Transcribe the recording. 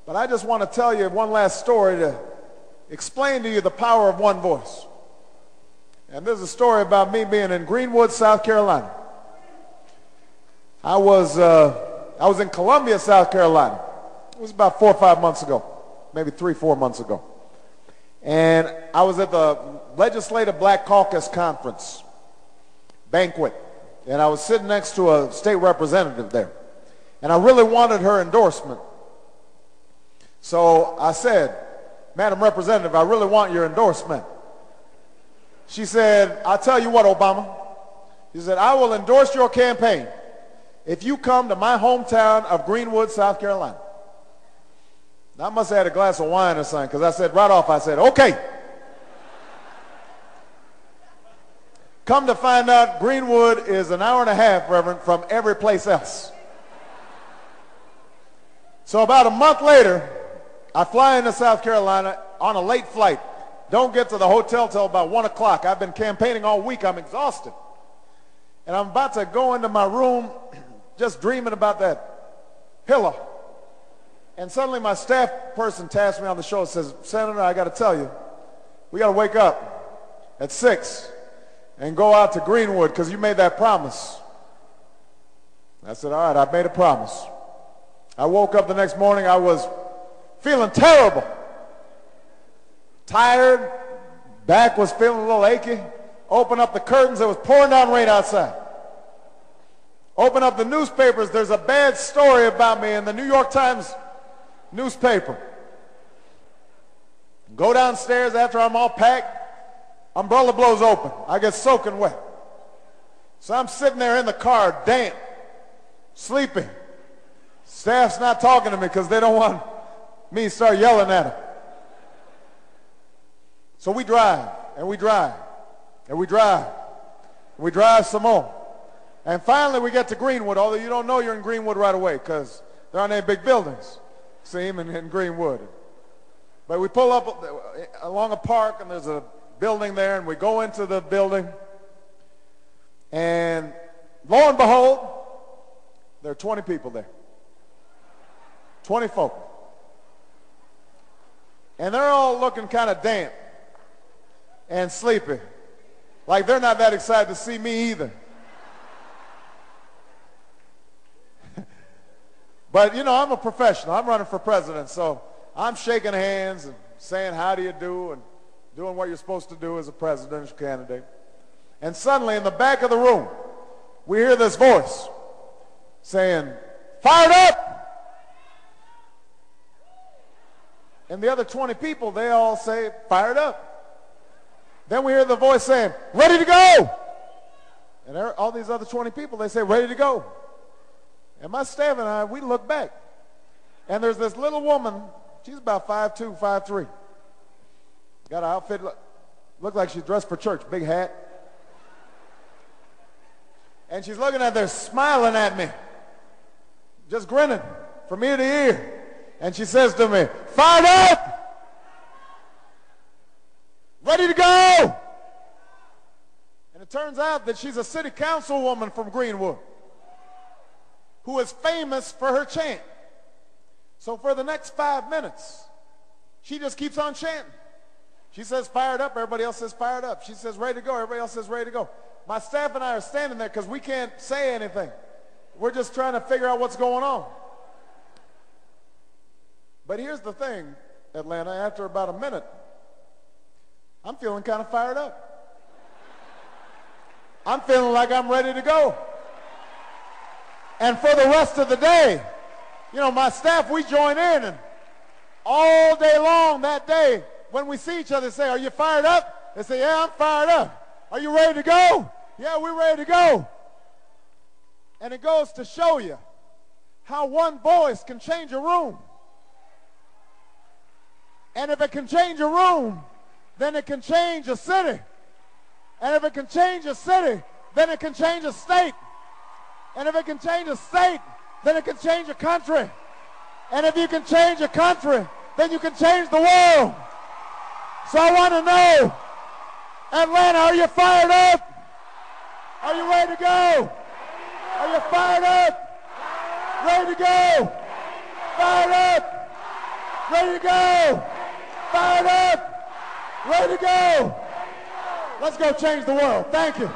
But I just want to tell you one last story to explain to you the power of one voice. And this is a story about me being in Greenwood, South Carolina. I was in Columbia, South Carolina. It was about 4 or 5 months ago, maybe 3, 4 months ago. And I was at the Legislative Black Caucus Conference banquet, and I was sitting next to a state representative there. And I really wanted her endorsement. So I said, "Madam Representative, I really want your endorsement." She said, "I'll tell you what, Obama." She said, "I will endorse your campaign if you come to my hometown of Greenwood, South Carolina." I must have had a glass of wine or something, because I said right off, I said, "Okay." Come to find out, Greenwood is an hour and a half, Reverend, from every place else. So about a month later, I fly into South Carolina on a late flight. Don't get to the hotel till about 1 o'clock. I've been campaigning all week. I'm exhausted. And I'm about to go into my room just dreaming about that pillow. And suddenly my staff person taps me on the shoulder and says, "Senator, I got to tell you, we got to wake up at 6 and go out to Greenwood because you made that promise." I said, "All right, I've made a promise." I woke up the next morning. I was feeling terrible. Tired. Back was feeling a little achy. Open up the curtains. It was pouring down rain outside. Open up the newspapers. There's a bad story about me in the New York Times newspaper. Go downstairs after I'm all packed. Umbrella blows open. I get soaking wet. So I'm sitting there in the car, damp, sleeping. Staff's not talking to me because they don't want me to start yelling at them. So we drive, and we drive, and we drive, and we drive some more. And finally we get to Greenwood, although you don't know you're in Greenwood right away because there aren't any big buildings, see, in Greenwood. But we pull up along a park, and there's a building there, and we go into the building, and lo and behold, there are 20 people there. 20 folk. And they're all looking kind of damp and sleepy. Like they're not that excited to see me either. But, you know, I'm a professional. I'm running for president, so I'm shaking hands and saying, "How do you do?" and doing what you're supposed to do as a presidential candidate. And suddenly in the back of the room, we hear this voice saying, "Fired up!" And the other 20 people, they all say, "Fired up." Then we hear the voice saying, "Ready to go!" And all these other 20 people, they say, "Ready to go." And my staff and I, we look back. And there's this little woman, she's about 5'2", 5'3". Got an outfit, look like she's dressed for church, big hat. And she's looking at there, smiling at me, just grinning from ear to ear. And she says to me, "Fired up! Ready to go!" And it turns out that she's a city councilwoman from Greenwood who is famous for her chant. So for the next 5 minutes, she just keeps on chanting. She says, "Fired up," everybody else says, "Fired up." She says, "Ready to go," everybody else says, "Ready to go." My staff and I are standing there because we can't say anything. We're just trying to figure out what's going on. But here's the thing, Atlanta, after about a minute, I'm feeling kind of fired up. I'm feeling like I'm ready to go. And for the rest of the day, you know, my staff, we join in, and all day long that day, when we see each other, say, "Are you fired up?" They say, "Yeah, I'm fired up." "Are you ready to go?" "Yeah, we're ready to go." And it goes to show you how one voice can change a room. And if it can change a room, then it can change a city. And if it can change a city, then it can change a state. And if it can change a state, then it can change a country. And if you can change a country, then you can change the world. So I want to know, Atlanta, are you fired up? Are you ready to go? Are you fired up? Ready to go? Fired up? Ready to go. Fired up. Ready to go. Let's go change the world. Thank you.